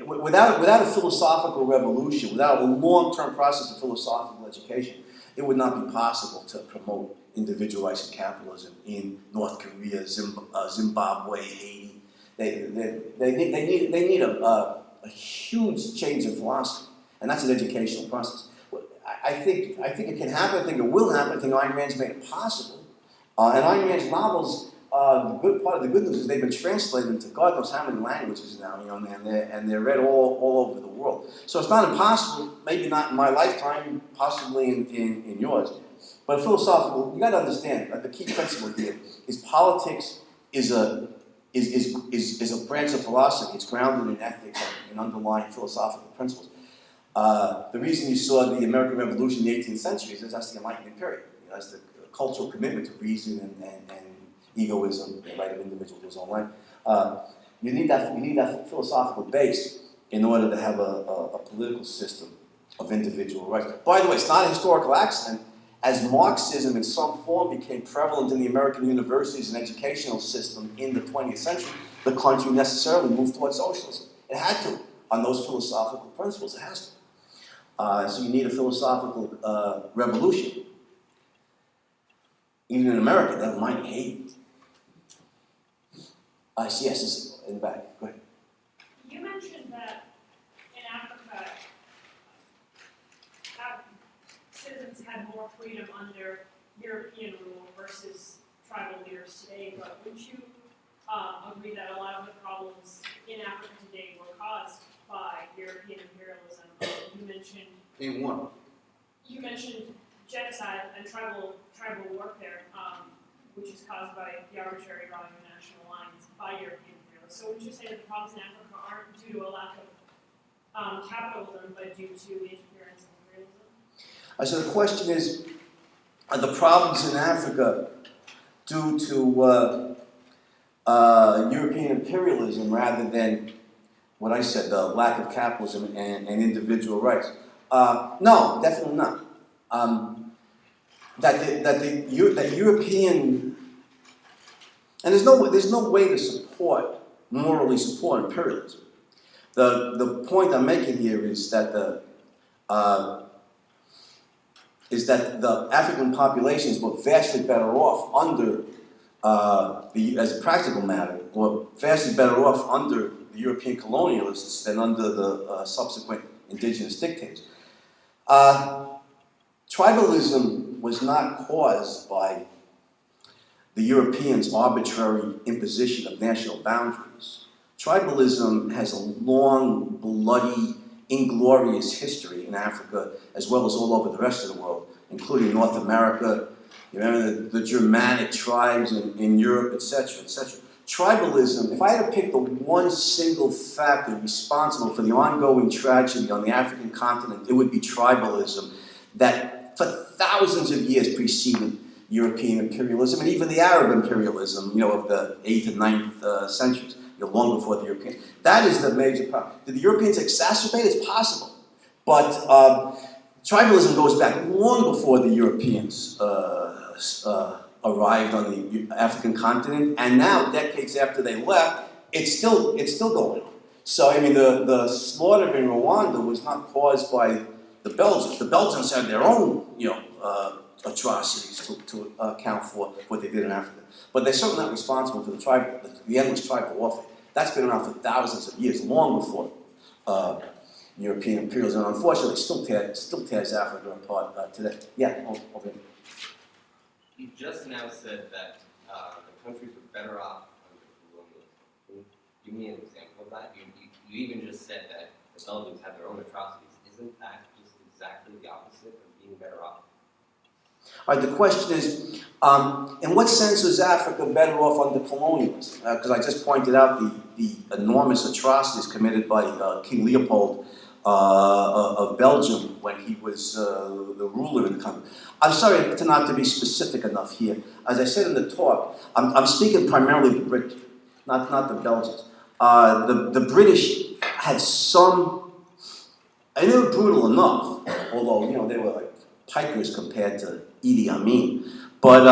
without a philosophical revolution, without a long-term process of philosophical education, it would not be possible to promote individual rights and capitalism in North Korea, Zimbabwe, Haiti. They need a huge change in philosophy, and that's an educational process. I think it can happen. I think it will happen. I think Ayn Rand's made it possible. And Ayn Rand's novels, the good news is they've been translated into God knows how many languages now, and they're read all over the world. So it's not impossible, maybe not in my lifetime, possibly in yours. But philosophical, you got to understand that the key principle here is politics is a branch of philosophy. It's grounded in ethics and underlying philosophical principles. The reason you saw the American Revolution in the 18th century is that's the Enlightenment period. That's the cultural commitment to reason and egoism, the right of individual to his own life. You need that philosophical base in order to have a political system of individual rights. By the way, it's not a historical accident. As Marxism in some form became prevalent in the American universities and educational system in the 20th century, the country necessarily moved towards socialism. It had to, on those philosophical principles. It has to. So you need a philosophical revolution. Even in America, never mind Haiti. Yes, this is in the back. Go ahead. You mentioned that in Africa, citizens had more freedom under European rule versus tribal leaders today, but wouldn't you agree that a lot of the problems in Africa today were caused by European imperialism? You mentioned... In what? You mentioned genocide and tribal warfare, which is caused by the arbitrary drawing of national lines by European imperialism. So would you say that the problems in Africa aren't due to a lack of capitalism, but due to the interference of imperialism? So the question is, are the problems in Africa due to European imperialism rather than what I said, the lack of capitalism and individual rights? No, definitely not. That European, and there's no way to morally support imperialism. The point I'm making here is that the African populations were vastly better off under as a practical matter, were vastly better off under the European colonialists than under the subsequent indigenous dictators. Tribalism was not caused by the Europeans' arbitrary imposition of national boundaries. Tribalism has a long, bloody, inglorious history in Africa, as well as all over the rest of the world, including North America. You remember the Germanic tribes in Europe, etc., etc. Tribalism, if I had to pick the one single factor responsible for the ongoing tragedy on the African continent, it would be tribalism that for thousands of years preceded European imperialism and even the Arab imperialism, of the 8th and 9th centuries, long before the Europeans. That is the major problem. Did the Europeans exacerbate it? It's possible. But tribalism goes back long before the Europeans arrived on the African continent, and now, decades after they left, it's still going on. So, I mean, the slaughter in Rwanda was not caused by the Belgians. The Belgians had their own, atrocities to account for what they did in Africa. But they're certainly not responsible for the endless tribal warfare. That's been around for thousands of years, long before European imperialism. And unfortunately, still tears Africa apart today. Yeah, over here. You just now said that the countries were better off under colonialism. Give me an example of that. You even just said that the Belgians had their own atrocities. Isn't that just exactly the opposite of being better off? All right, the question is, in what sense was Africa better off under colonialism? Because I just pointed out the enormous atrocities committed by King Leopold of Belgium when he was the ruler in the country. I'm sorry not to be specific enough here. As I said in the talk, I'm speaking primarily of the British, not the Belgians. The British had some, and they were brutal enough, although they were like pikers compared to Idi Amin. But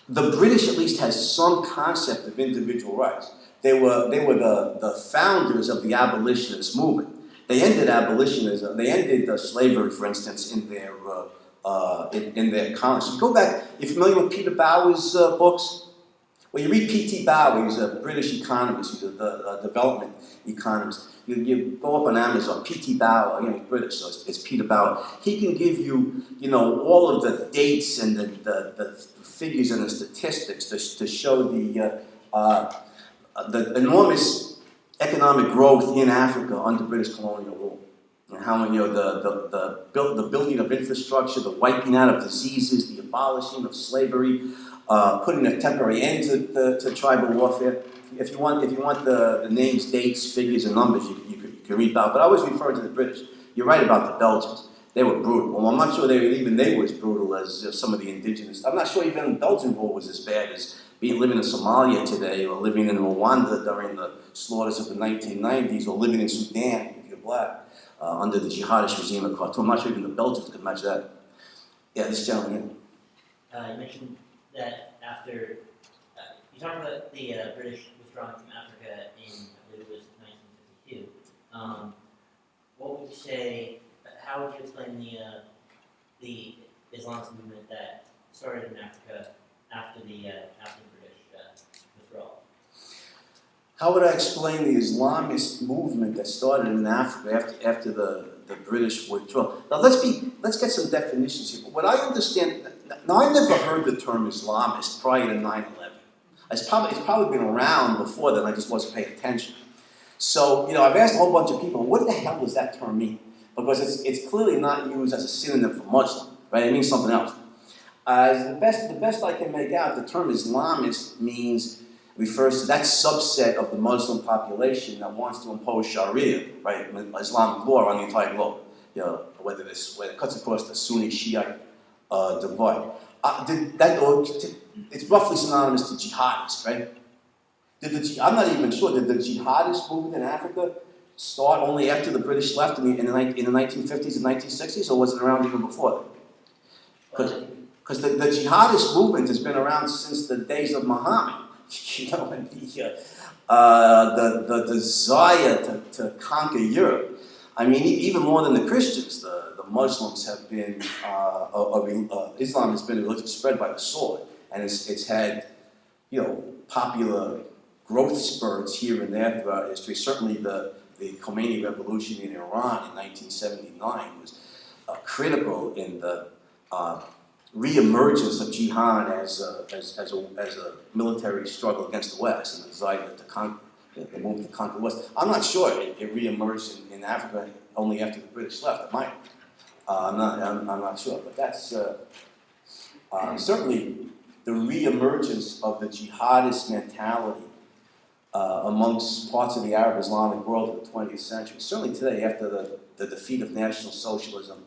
the British at least has some concept of individual rights. They were the founders of the abolitionist movement. They ended abolitionism. They ended slavery, for instance, in their colonies. So go back. You're familiar with Peter Bower's books? Well, you read P.T. Bower. He's a British economist. He's a development economist. You go up on Amazon. P.T. Bower. Again, he's British, so it's Peter Bower. He can give you, all of the dates and the figures and the statistics to show the enormous economic growth in Africa under British colonial rule, and how the building of infrastructure, the wiping out of diseases, the abolishing of slavery, putting a temporary end to tribal warfare. If you want the names, dates, figures, and numbers, you can read about. But I was referring to the British. You're right about the Belgians. They were brutal. Well, I'm not sure they were as brutal as some of the indigenous. I'm not sure even the Belgian war was as bad as living in Somalia today, or living in Rwanda during the slaughters of the 1990s, or living in Sudan if you're black under the jihadist regime of Khartoum. I'm not sure even the Belgians could match that. Yeah, this gentleman. You mentioned that after you talked about the British withdrawing from Africa in, I believe it was 1952. What would you say? How would you explain the Islamist movement that started in Africa after the British withdrawal? How would I explain the Islamist movement that started in Africa after the British withdrawal? Now let's get some definitions here. What I understand, now I never heard the term Islamist prior to 9/11. It's probably been around before then. I just wasn't paying attention. So I've asked a whole bunch of people, what the hell does that term mean? Because it's clearly not used as a synonym for Muslim, right? It means something else. The best I can make out, the term Islamist refers to that subset of the Muslim population that wants to impose Sharia, right, Islamic law on the entire globe. Whether it cuts across the Sunni-Shiite divide. It's roughly synonymous to jihadist, right? I'm not even sure. Did the jihadist movement in Africa start only after the British left in the 1950s and 1960s, or was it around even before then? Because the jihadist movement has been around since the days of Muhammad. And the desire to conquer Europe. I mean, even more than the Christians, the Muslims have been, Islam has been a religion spread by the sword, and it's had, popular growth spurts here and there throughout history. Certainly the Khomeini revolution in Iran in 1979 was critical in the re-emergence of jihad as a military struggle against the West and the desire to move to conquer the West. I'm not sure it re-emerged in Africa only after the British left. It might. I'm not sure, but that's certainly the re-emergence of the jihadist mentality amongst parts of the Arab Islamic world of the 20th century. Certainly today, after the defeat of National Socialism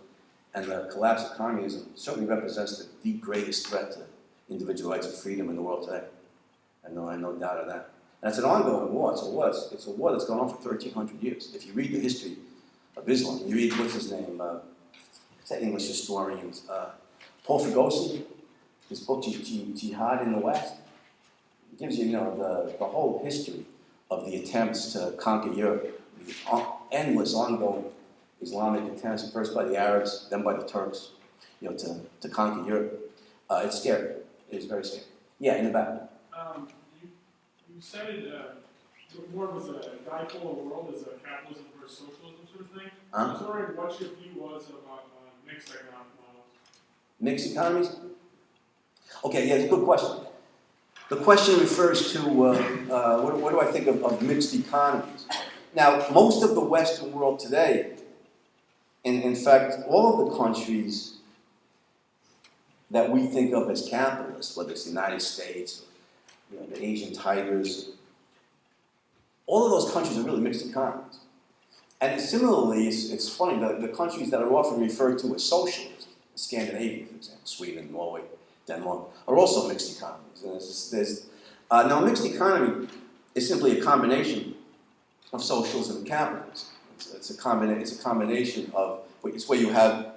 and the collapse of communism, certainly represents the greatest threat to individual rights and freedom in the world today. I no doubt of that. And it's an ongoing war. It's a war that's gone on for 1,300 years. If you read the history of Islam, you read, what's his name? What's that English historian? Paul Fregosi, his book, Jihad in the West. It gives you, the whole history of the attempts to conquer Europe, the endless, ongoing Islamic attempts, first by the Arabs, then by the Turks, to conquer Europe. It's scary. It is very scary. Yeah, in the back. You cited more was a dipolar world as a capitalism versus socialism sort of thing. I was wondering what your view was about mixed economic models. Mixed economies? Okay, yeah, it's a good question. The question refers to what do I think of mixed economies? Now, most of the Western world today, in fact, all of the countries that we think of as capitalist, whether it's the United States, the Asian tigers, all of those countries are really mixed economies. And similarly, it's funny, the countries that are often referred to as socialist, Scandinavia, for example, Sweden, Norway, Denmark, are also mixed economies. Now, a mixed economy is simply a combination of socialism and capitalism. It's a combination of, it's where you have